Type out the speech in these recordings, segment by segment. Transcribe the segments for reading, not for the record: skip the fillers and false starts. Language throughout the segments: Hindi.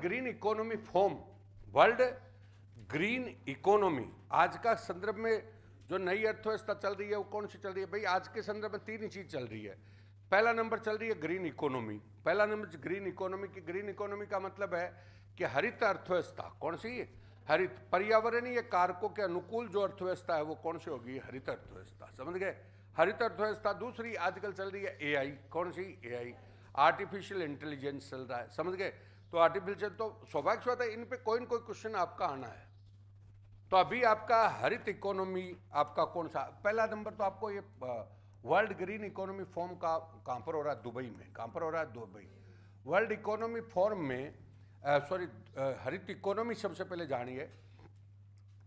Green economy form, world green economy. आज का संदर्भ में जो नई अर्थव्यवस्था चल रही है वो कौन सी चल रही है भाई? आज के संदर्भ में तीन ही चीज चल रही है। पहला नंबर चल रही है ग्रीन इकोनॉमी। पहला नंबर ग्रीन इकोनॉमी की, ग्रीन इकोनॉमी का मतलब है कि हरित अर्थव्यवस्था। कौन सी? हरित, पर्यावरणीय कारकों के अनुकूल जो अर्थव्यवस्था है वो कौन सी होगी? हरित अर्थव्यवस्था। समझ गए? हरित अर्थव्यवस्था। दूसरी आजकल चल रही है एआई। कौन सी? एआई, आर्टिफिशियल इंटेलिजेंस चल रहा है। समझ गए? तो आर्टिफिशियल, तो स्वाभाविक बात है इन पे कोई न कोई क्वेश्चन आपका आना है। तो अभी आपका हरित इकोनॉमी आपका कौन सा? पहला नंबर तो आपको ये वर्ल्ड ग्रीन इकोनॉमी फॉर्म का कहां पर हो रहा है? दुबई में। कहां पर हो रहा है? दुबई। वर्ल्ड इकोनॉमी फॉर्म में हरित इकोनॉमी सबसे पहले जानिए,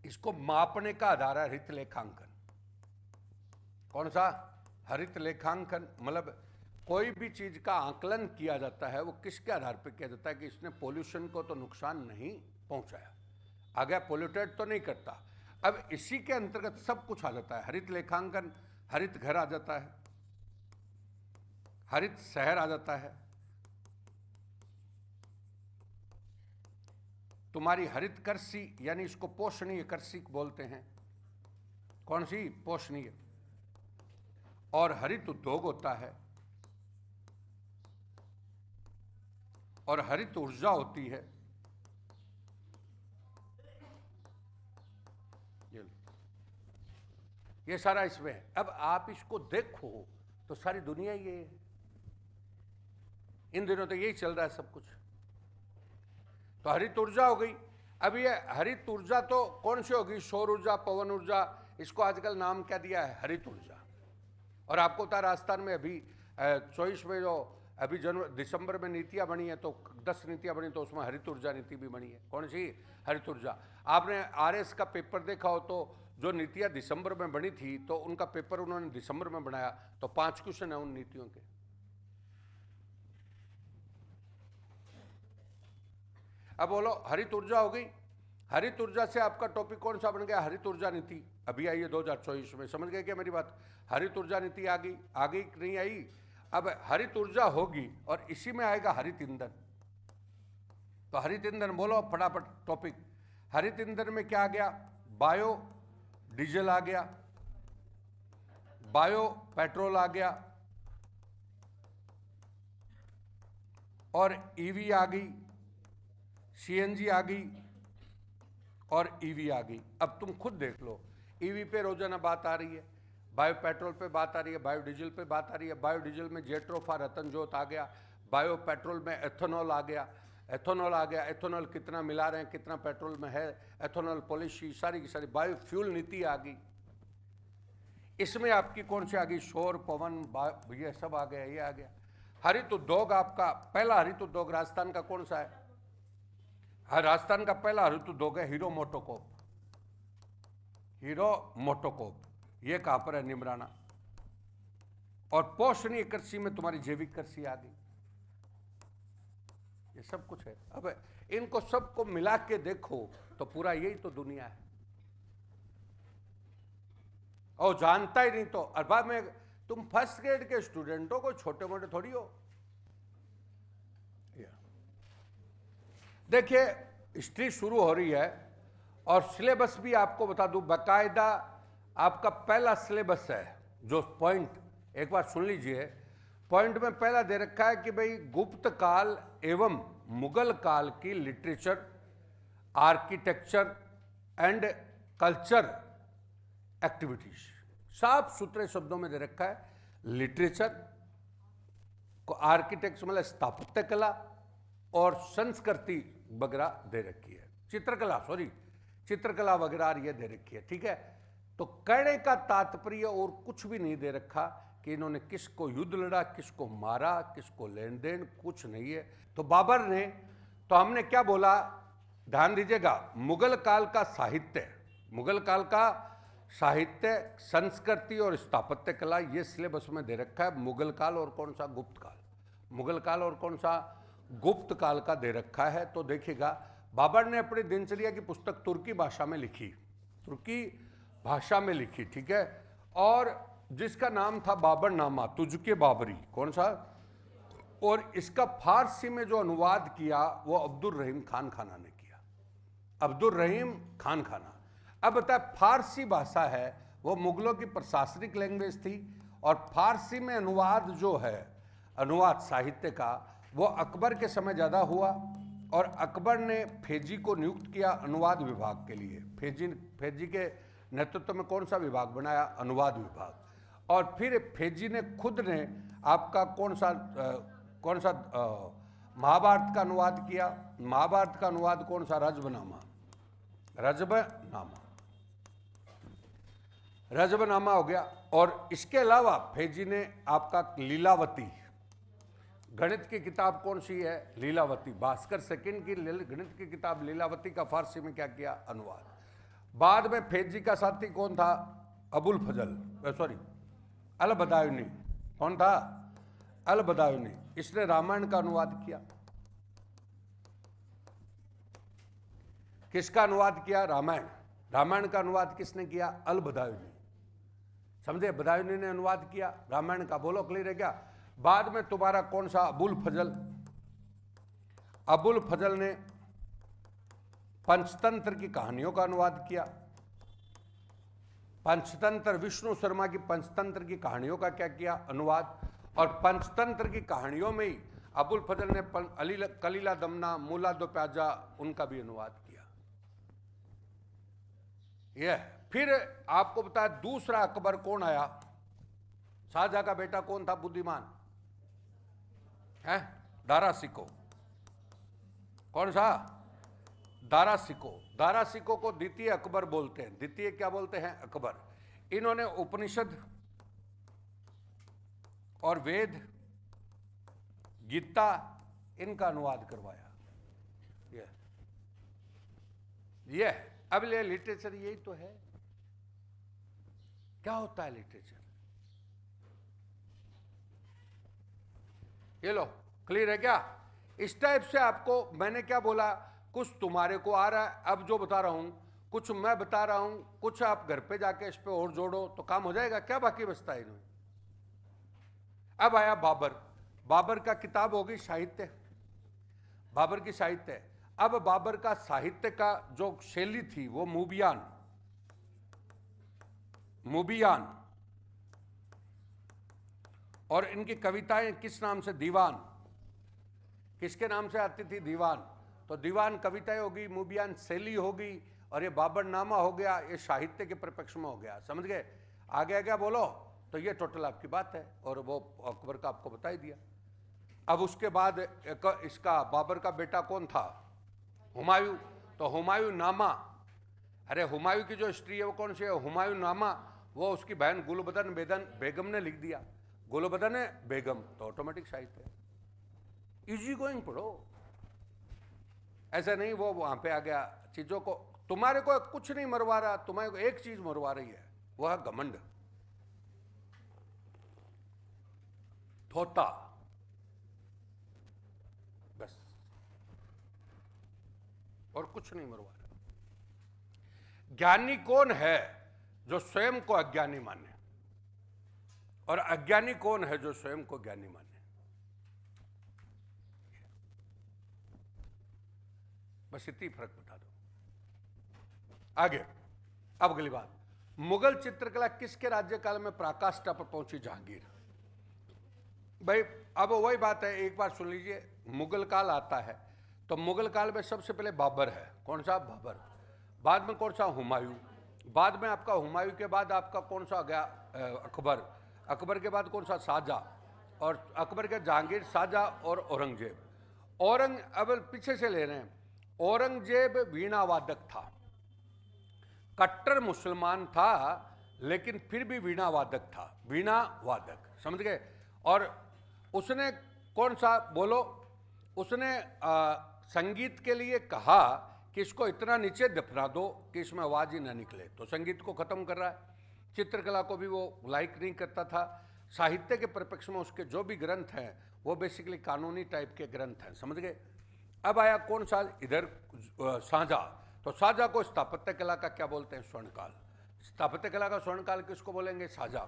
इसको मापने का आधार है हरित लेखांकन। कौन सा? हरित लेखांकन। मतलब कोई भी चीज का आकलन किया जाता है वो किसके आधार पर किया जाता है कि इसने पोल्यूशन को तो नुकसान नहीं पहुंचाया, आगे पोल्यूटेड तो नहीं करता। अब इसी के अंतर्गत सब कुछ आ जाता है। हरित लेखांकन, हरित घर आ जाता है, हरित शहर आ जाता है, तुम्हारी हरित कृषि, यानी इसको पोषणीय कृषि बोलते हैं। कौन सी? पोषणीय। और हरित उद्योग होता है, और हरित ऊर्जा होती है। ये सारा इसमें है। अब आप इसको देखो तो सारी दुनिया ये है। इन दिनों तो यही चल रहा है सब कुछ। तो हरित ऊर्जा हो गई। अब ये हरित ऊर्जा तो कौन सी होगी? सौर ऊर्जा, पवन ऊर्जा। इसको आजकल नाम क्या दिया है? हरित ऊर्जा। और आपको पता राजस्थान में अभी 24 में जो अभी दिसंबर में नीतियां बनी है, तो 10 नीतियां बनी, तो उसमें हरित ऊर्जा नीति भी बनी है। कौन सी? हरित ऊर्जा। आपने आरएस का पेपर देखा हो तो जो नीतियां दिसंबर में बनी थी तो उनका पेपर उन्होंने दिसंबर में बनाया, तो 5 क्वेश्चन है उन नीतियों के। अब बोलो, हरित ऊर्जा हो गई। हरित ऊर्जा से आपका टॉपिक कौन सा बन गया? हरित ऊर्जा नीति। अभी आई है 2024 में। समझ गए क्या मेरी बात? हरित ऊर्जा नीति आ गई, नहीं आई? अब हरित ऊर्जा होगी और इसी में आएगा हरित ईंधन। तो हरित ईंधन बोलो फटाफट टॉपिक। हरित ईंधन में क्या आ गया? बायो डीजल आ गया, बायो पेट्रोल आ गया, और ईवी आ गई, सीएनजी आ गई, और ईवी आ गई। अब तुम खुद देख लो, ईवी पे रोजाना बात आ रही है, बायो पेट्रोल पे बात आ रही है, बायो डीजल पे बात आ रही है। बायो डीजल में जेट्रोफा रतनजोत आ गया, बायो पेट्रोल में एथेनॉल आ गया, एथेनॉल कितना मिला रहे हैं, कितना पेट्रोल में है, एथेनॉल पॉलिसी, सारी की सारी बायो फ्यूल नीति आ गई। इसमें आपकी कौन सी आ गई? सौर, पवन, ये सब आ गया, ये आ गया। हरित उद्योग आपका पहला हरित उद्योग राजस्थान का कौन सा है? राजस्थान का पहला हरित उद्योग है हीरो मोटोकॉर्प। हीरो मोटोकॉर्प ये कहां पर है? निमराना। और पोषणीय कृषि में तुम्हारी जैविक कृषि आ गई। ये सब कुछ है। अब इनको सबको मिला के देखो तो पूरा यही तो दुनिया है। और जानता ही नहीं तो अरबा में तुम फर्स्ट ग्रेड के स्टूडेंट हो, कोई छोटे मोटे थोड़ी हो। देखिए हिस्ट्री शुरू हो रही है और सिलेबस भी आपको बता दूं, बाकायदा आपका पहला सिलेबस है जो पॉइंट एक बार सुन लीजिए। पॉइंट में पहला दे रखा है कि भाई गुप्त काल एवं मुगल काल की literature, architecture and culture activities. साफ सुथरे शब्दों में दे रखा है। लिटरेचर को, आर्किटेक्चर मतलब स्थापत्य कला, और संस्कृति वगैरह दे रखी है। चित्रकला वगैरह ये दे रखी है। ठीक है, तो कहने का तात्पर्य और कुछ भी नहीं दे रखा कि इन्होंने किसको युद्ध लड़ा, किसको मारा, किसको लेन देन, कुछ नहीं है। तो बाबर ने, तो हमने क्या बोला, ध्यान दीजिएगा, मुगल काल का साहित्य, मुगल काल का साहित्य, संस्कृति और स्थापत्य कला, ये सिलेबस में दे रखा है। मुगल काल और कौन सा? गुप्त काल। मुगल काल और कौन सा? गुप्त काल का दे रखा है। तो देखिएगा, बाबर ने अपनी दिनचर्या की पुस्तक तुर्की भाषा में लिखी, तुर्की भाषा में लिखी। ठीक है, और जिसका नाम था बाबरनामा, तुझके बाबरी। कौन सा? और इसका फारसी में जो अनुवाद किया वो अब्दुल रहीम खान खाना ने किया, अब्दुल रहीम खान खाना। अब बताए, फारसी भाषा है वो मुगलों की प्रशासनिक लैंग्वेज थी, और फारसी में अनुवाद जो है, अनुवाद साहित्य का, वो अकबर के समय ज़्यादा हुआ, और अकबर ने फेजी को नियुक्त किया अनुवाद विभाग के लिए। फेजी के नेतृत्व में कौन सा विभाग बनाया? अनुवाद विभाग। और फिर फेजी ने खुद ने आपका कौन सा महाभारत का अनुवाद किया। महाभारत का अनुवाद कौन सा? रजबनामा। रजबनामा हो गया। और इसके अलावा फेजी ने आपका लीलावती, गणित की किताब कौन सी है? लीलावती। भास्कर सेकंड की गणित की किताब लीलावती का फारसी में क्या किया? अनुवाद। बाद में फेजी का साथी कौन था? अबुल फजल, सॉरी अल बदायूनी। कौन था? अल बदायूनी। इसने रामायण का अनुवाद किया। किसका अनुवाद किया? रामायण। रामायण का अनुवाद किसने किया? अल बदायूनी। समझे? बदायूनी ने अनुवाद किया रामायण का। बोलो क्लियर है क्या? बाद में तुम्हारा कौन सा? अबुल फजल। अबुल फजल ने पंचतंत्र की कहानियों का अनुवाद किया। पंचतंत्र, विष्णु शर्मा की पंचतंत्र की कहानियों का क्या किया? अनुवाद। और पंचतंत्र की कहानियों में ही अबुल फजल ने कलीला दमना, मूला दो प्याजा, उनका भी अनुवाद किया। यह फिर आपको बताया दूसरा अकबर कौन आया? शाहजहां का बेटा कौन था? बुद्धिमान है, दारा सिको। कौन सा? दारा सिको। दारा सिको को द्वितीय अकबर बोलते हैं। द्वितीय क्या बोलते हैं? अकबर। इन्होंने उपनिषद और वेद, गीता, इनका अनुवाद करवाया। यह अब ले लिटरेचर यही तो है। क्या होता है लिटरेचर? ये लो, क्लियर है क्या? इस टाइप से आपको मैंने क्या बोला, कुछ तुम्हारे को आ रहा है, अब जो बता रहा हूं, कुछ मैं बता रहा हूं, कुछ आप घर पे जाके इस पे और जोड़ो तो काम हो जाएगा। क्या बाकी बचता है इन्होंने? अब आया बाबर। बाबर का किताब होगी साहित्य, बाबर की साहित्य। अब बाबर का साहित्य का जो शैली थी वो मूबियान। और इनकी कविताएं किस नाम से? दीवान। किसके नाम से आती थी? दीवान। तो दीवान कविताएं होगी, मूबियान शैली होगी, और ये बाबरनामा हो गया, ये साहित्य के परिप्रेक्ष में हो गया। समझ गए? आगे क्या बोलो? तो ये टोटल आपकी बात है, और वो अकबर का आपको बता ही दिया। अब उसके बाद इसका बाबर का बेटा कौन था? हुमायूं। तो हुमायूं नामा, अरे हुमायूं की जो हिस्ट्री है वो कौन सी है? हुमायूं नामा। वो उसकी बहन गुलबदन बेगम ने लिख दिया। गुलबदन बेगम, तो ऑटोमेटिक साहित्य है। इजी गोइंग पढ़ो, ऐसा नहीं वो वहां पे आ गया चीजों को। तुम्हारे को कुछ नहीं मरवा रहा, तुम्हारे को एक चीज मरवा रही है, वह है घमंड, थोता, बस, और कुछ नहीं मरवा रहा। ज्ञानी कौन है? जो स्वयं को अज्ञानी माने। और अज्ञानी कौन है? जो स्वयं को ज्ञानी माने। बस इतनी फर्क बता दो। आगे अब अगली बात, मुगल चित्रकला किसके राज्यकाल में पराकाष्ठा पर पहुंची? जहांगीर। भाई अब वही बात है, एक बार सुन लीजिए। मुगल काल आता है तो मुगल काल में सबसे पहले बाबर है। कौन सा? बाबर। बाद में कौन सा? हुमायूं। बाद में आपका हुमायूं के बाद आपका कौन सा आ गया? अकबर। अकबर के बाद कौन सा? शाहजहां। और अकबर के जहांगीर, शाहजहां और औरंगजेब। अब पीछे से ले रहे हैं। औरंगजेब वीणा वादक था, कट्टर मुसलमान था, लेकिन फिर भी वीणा वादक था। वीणा वादक, समझ गए? और उसने कौन सा? बोलो। उसने संगीत के लिए कहा कि इसको इतना नीचे दफना दो कि इसमें आवाज ही ना निकले, तो संगीत को खत्म कर रहा है। चित्रकला को भी वो लाइक नहीं करता था। साहित्य के परिप्रेक्ष्य में उसके जो भी ग्रंथ हैं वो बेसिकली कानूनी टाइप के ग्रंथ हैं। समझ गए? अब आया कौन सा? इधर शाहजहां। तो शाहजहां को स्थापत्य कला का क्या बोलते हैं? स्वर्णकाल। स्थापत्य कला का स्वर्णकाल किसको बोलेंगे? शाहजहां।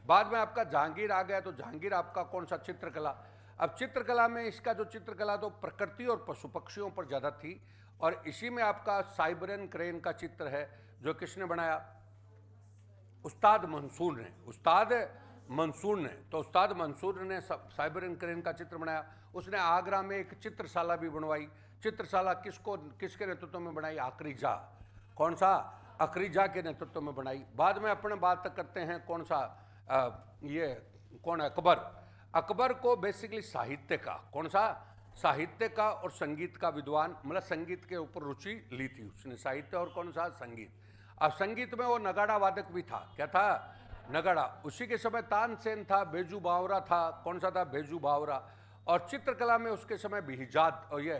बाद में आपका जहांगीर आ गया, तो जहांगीर आपका कौन सा? चित्रकला। अब चित्रकला में इसका जो चित्रकला तो प्रकृति और पशु पक्षियों पर ज़्यादा थी, और इसी में आपका साइबरन क्रेन का चित्र है जो किसने बनाया? उस्ताद मंसूर ने। उस्ताद मंसूर ने, तो उस्ताद मंसूर ने साइबरन क्रेन का चित्र बनाया। उसने आगरा में एक चित्रशाला भी बनवाई। चित्रशाला किसके नेतृत्व में बनाई? अकरीजा। कौन सा? अकरीजा के नेतृत्व में बनाई। बाद में अपने बात करते हैं कौन सा, ये कौन है? अकबर। अकबर को बेसिकली साहित्य का, कौन सा? साहित्य का और संगीत का विद्वान, मतलब संगीत के ऊपर रुचि ली थी उसने, साहित्य और कौन सा? संगीत। अब संगीत में वो नगाड़ा वादक भी था। क्या था? नगाड़ा। उसी के समय तानसेन था, बेजू बावरा था। कौन सा था? बेजू बावरा। और चित्रकला में उसके समय बिहिजाद, और ये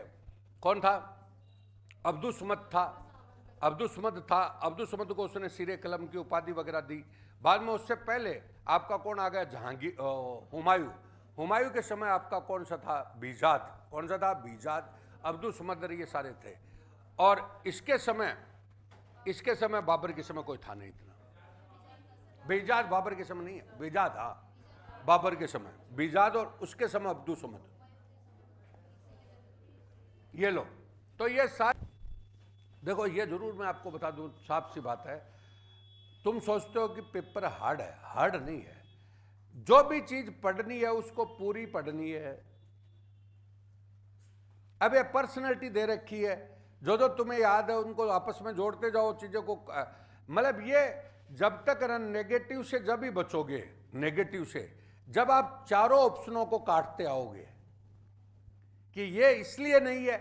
कौन था? अब्दुस्समद था। अब्दुस्समद था। अब्दुस्समद को उसने सिरे कलम की उपाधि वगैरह दी। बाद में उससे पहले आपका कौन आ गया? जहांगीर, हुमायूं। हुमायूं के समय आपका कौन सा था? बिजाद। कौन सा था? बिजाद। अब्दुस्समद, ये सारे थे। और इसके समय बाबर के समय कोई था नहीं इतना। बिजाद बाबर के समय नहीं है, बिजाद हाँ बाबर के समय, बिजाद, और उसके समय अब्दुस्समद। ये लो, तो ये सारे देखो, ये जरूर मैं आपको बता दूं, साफ सी बात है, तुम सोचते हो कि पेपर हार्ड है, हार्ड नहीं है। जो भी चीज पढ़नी है उसको पूरी पढ़नी है। अब ये पर्सनैलिटी दे रखी है, जो जो तुम्हें याद है उनको आपस में जोड़ते जाओ चीजों को। मतलब ये जब तक नेगेटिव से जब ही बचोगे, नेगेटिव से जब आप चारों ऑप्शनों को काटते आओगे कि ये इसलिए नहीं है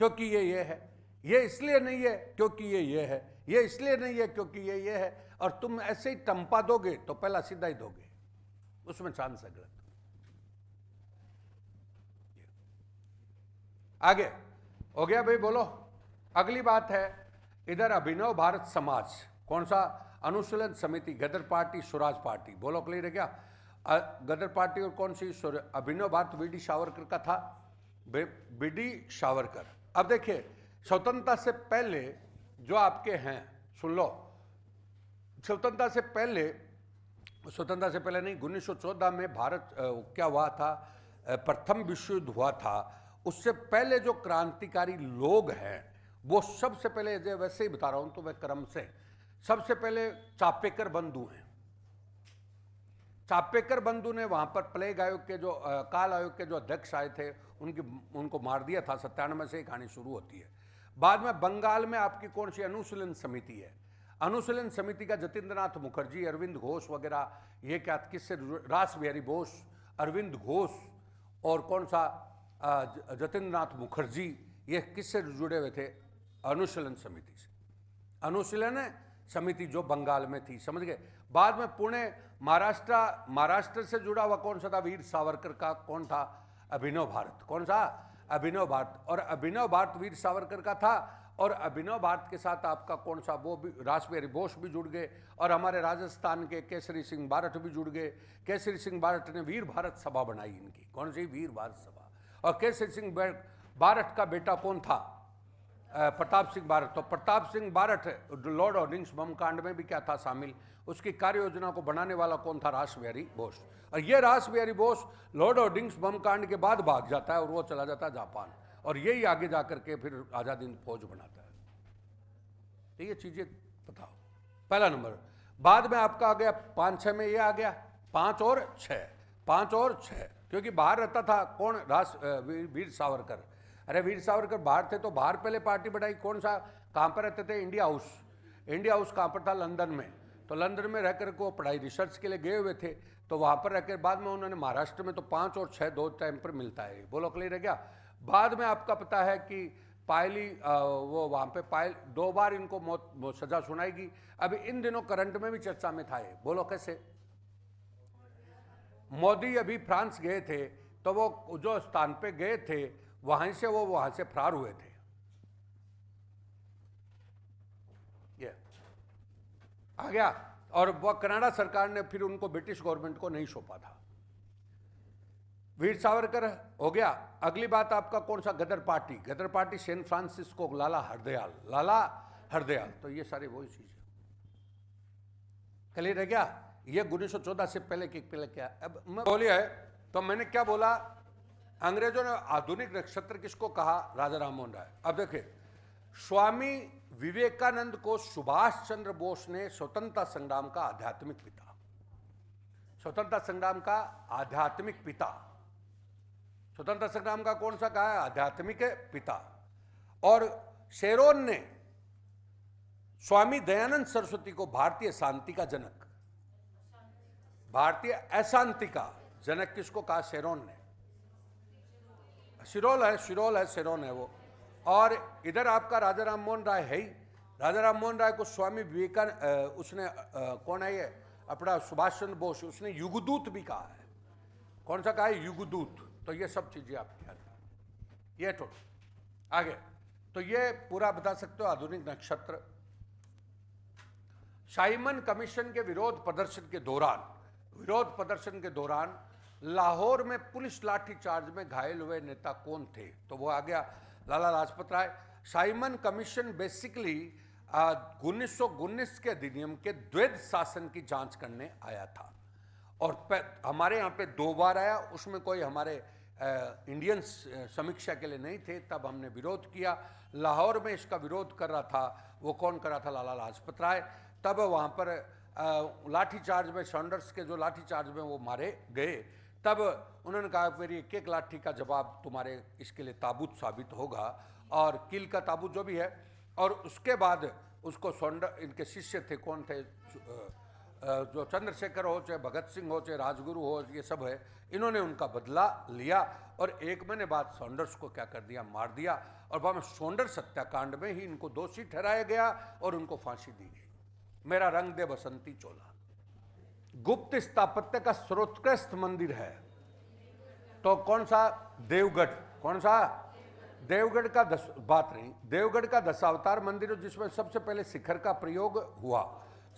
क्योंकि ये है, ये इसलिए नहीं है क्योंकि ये है, ये इसलिए नहीं है क्योंकि ये है, और तुम ऐसे ही टंपा दोगे तो पहला सीधा ही दोगे, उसमें चांस है गलत। आगे हो गया भाई, बोलो। अगली बात है इधर अभिनव भारत समाज, कौन सा? अनुशीलन समिति, गदर पार्टी, स्वराज पार्टी। बोलो, क्लियर है क्या? गदर पार्टी और कौन सी? अभिनव भारत वीडी सावरकर का था, वीडी सावरकर। अब देखिए, स्वतंत्रता से पहले जो आपके हैं, सुन लो, स्वतंत्रता से पहले नहीं, 1914 में भारत क्या हुआ था? प्रथम विश्व युद्ध हुआ था। उससे पहले जो क्रांतिकारी लोग हैं वो सबसे पहले, वैसे ही बता रहा हूं तो वह क्रम से, सबसे पहले चापेकर बंधु हैं। चापेकर बंधु ने वहां पर प्लेग आयोग के जो काल आयोग के जो अध्यक्ष आए थे उनको मार दिया था। 97 से कहानी शुरू होती है। बाद में बंगाल में आपकी कौन सी अनुशीलन समिति है? अनुशीलन समिति का जतीन्द्रनाथ मुखर्जी, अरविंद घोष वगैरह, ये क्या किससे? रास बिहारी बोस, अरविंद घोष और कौन सा? जतीन्द्रनाथ मुखर्जी, ये किससे जुड़े हुए थे? अनुशीलन समिति से। अनुशीलन समिति जो बंगाल में थी, समझ गए? बाद में पुणे, महाराष्ट्र से जुड़ा हुआ कौन सा था? वीर सावरकर का कौन था? अभिनव भारत। कौन सा? अभिनव भारत। और अभिनव भारत वीर सावरकर का था, और अभिनव भारत के साथ आपका कौन सा? वो भी रासबिहारी बोस भी जुड़ गए, और हमारे राजस्थान के केसरी सिंह बारठ भी जुड़ गए। केसरी सिंह बारठ ने वीर भारत सभा बनाई इनकी, कौन सी? वीर भारत सभा। और केसरी सिंह बारठ का बेटा कौन था? प्रताप सिंह बारठ। तो प्रताप सिंह बारठ लॉर्ड ऑर्डिंग्स बम कांड में भी क्या था शामिल? उसकी कार्य योजना को बनाने वाला कौन था? रासबिहारी बोस। और ये रासबिहारी बोस लॉर्ड ऑर्डिंग्स बम कांड के बाद भाग जाता है और वो चला जाता है जापान, और यही आगे जाकर के फिर आजाद हिंद फौज बनाता है। तो ये चीजें बताओ, पहला नंबर। बाद में आपका आ गया 5-6 में, ये आ गया 5 और 6, क्योंकि बाहर रहता था कौन? वीर सावरकर। अरे वीर सावरकर बाहर थे तो बाहर पहले पार्टी बनाई। कौन सा? कहाँ पर रहते थे? इंडिया हाउस कहाँ पर था? लंदन में। तो लंदन में रहकर को पढ़ाई रिसर्च के लिए गए हुए थे, तो वहाँ पर रहकर बाद में उन्होंने महाराष्ट्र में, तो 5 और 6 दो टाइम पर मिलता है। बोलो, क्लियर है क्या? बाद में आपका पता है कि पायली, वो वहाँ पे पायल 2 बार इनको मौत सजा सुनाएगी। अभी इन दिनों करंट में भी चर्चा में था ये। बोलो कैसे? मोदी अभी फ्रांस गए थे, तो वो जो स्थान पे गए थे वहां से फरार हुए थे। ये आ गया। और वो कनाडा सरकार ने फिर उनको ब्रिटिश गवर्नमेंट को नहीं सौंपा था। वीर सावरकर हो गया। अगली बात आपका कौन सा? गदर पार्टी सैन फ्रांसिस्को, लाला हरदयाल। तो ये सारी वही चीज है। क्लियर है क्या? ये 1914 से पहले क्या? अब मैं बोलिए है तो मैंने क्या बोला अंग्रेजों ने आधुनिक नक्षत्र किसको कहा? राजा राममोहन राय। अब देखिए, स्वामी विवेकानंद को सुभाष चंद्र बोस ने स्वतंत्रता संग्राम का आध्यात्मिक पिता, स्वतंत्रता संग्राम का आध्यात्मिक पिता, स्वतंत्रता संग्राम का कौन सा कहा है? आध्यात्मिक पिता। और शेरोन ने स्वामी दयानंद सरस्वती को भारतीय शांति का जनक, भारतीय अशांति का जनक किसको कहा? शेरोन ने। शेरोन है वो। और इधर आपका राजा राममोहन राय है ही। राजा राममोहन राय को स्वामी विवेकानंद, उसने कौन है ये अपना सुभाष चंद्र बोस, उसने युगदूत भी कहा है। कौन सा कहा है? युगदूत। तो ये सब चीजें आपकी याद, ये टोटल आगे। तो ये पूरा बता सकते हो आधुनिक नक्षत्र। साइमन कमीशन के विरोध प्रदर्शन के दौरान लाहौर में पुलिस लाठीचार्ज में घायल हुए नेता कौन थे? तो वो आ गया Lala Lajpat Rai. Simon commission basically 1919 के अधिनियम के द्वैध शासन की जांच करने आया था, और हमारे यहाँ पे 2 बार आया। उसमें कोई हमारे इंडियंस समीक्षा के लिए नहीं थे, तब हमने विरोध किया। लाहौर में इसका विरोध कर रहा था, वो कौन कर रहा था? लाला लाजपत राय। तब वहाँ पर लाठीचार्ज में, सॉन्डर्स के जो लाठीचार्ज में वो मारे गए, तब उन्होंने कहा मेरी एक लाठी का जवाब तुम्हारे इसके लिए ताबूत साबित होगा, और कील का ताबूत जो भी है। और उसके बाद उसको सॉन्डर, इनके शिष्य थे, कौन थे? जो चंद्रशेखर हो, चाहे भगत सिंह हो, चाहे राजगुरु हो, ये सब है, इन्होंने उनका बदला लिया। और 1 महीने बाद सॉन्डर्स को क्या कर दिया? मार दिया। और वहाँ में सॉन्डर्स हत्याकांड में ही इनको दोषी ठहराया गया और उनको फांसी दी गई। मेरा रंग दे बसंती चोला गुप्त स्थापत्य का सर्वोत्कृष्ट मंदिर है, तो कौन सा? देवगढ़। कौन सा? देवगढ़ का देवगढ़ का दशावतार मंदिर, जिसमें सबसे पहले शिखर का प्रयोग हुआ।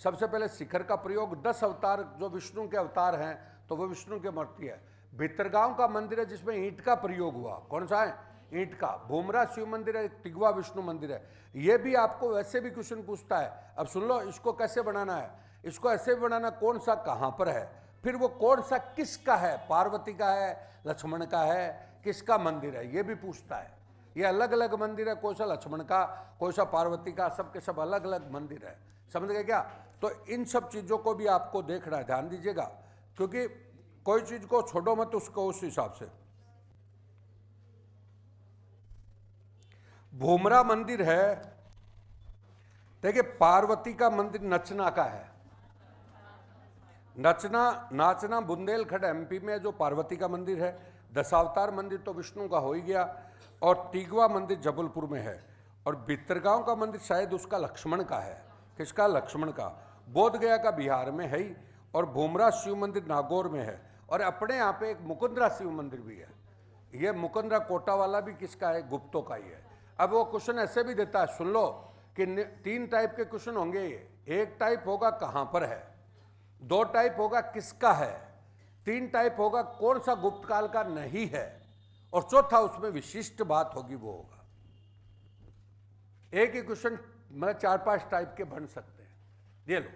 सबसे पहले शिखर का प्रयोग, 10 अवतार जो विष्णु के अवतार हैं, तो वो विष्णु की मूर्ति है। भितरगांव का मंदिर है जिसमें ईंट का प्रयोग हुआ। कौन सा है? ईंट का। भूमरा शिव मंदिर है, तिगवा विष्णु मंदिर है। ये भी आपको वैसे भी क्वेश्चन पूछता है। अब सुन लो, इसको कैसे बनाना है, इसको ऐसे भी बनाना, कौन सा कहाँ पर है, फिर वो कौन सा किसका है, पार्वती का है, लक्ष्मण का है, किसका मंदिर है, ये भी पूछता है। ये अलग अलग मंदिर है, कोई सा लक्ष्मण का, कोई सा पार्वती का, सब के सब अलग अलग मंदिर है। समझ गए क्या? तो इन सब चीज़ों को भी आपको देखना है, ध्यान दीजिएगा, क्योंकि कोई चीज़ को छोड़ो मत उसको उस हिसाब से। भूमरा मंदिर है, देखिए पार्वती का मंदिर नचना का है। नाचना बुंदेलखंड एमपी में जो पार्वती का मंदिर है। दशावतार मंदिर तो विष्णु का हो ही गया। और तिगवा मंदिर जबलपुर में है। और भितरगांव का मंदिर शायद उसका लक्ष्मण का है। किसका? लक्ष्मण का। बोध गया का बिहार में है ही। और भूमरा शिव मंदिर नागौर में है। और अपने यहाँ पे एक मुकुंदरा शिव मंदिर भी है। ये मुकुंदरा कोटा वाला भी किसका है? गुप्तों का ही है। अब वो क्वेश्चन ऐसे भी देता है, सुन लो, कि 3 टाइप के क्वेश्चन होंगे ये। 1 टाइप होगा कहाँ पर है, 2 टाइप होगा किसका है, 3 टाइप होगा कौन सा गुप्त काल का नहीं है, और चौथा उसमें विशिष्ट बात होगी, वो होगा। एक ही क्वेश्चन मतलब 4-5 टाइप के बन सकते हैं। ये लो।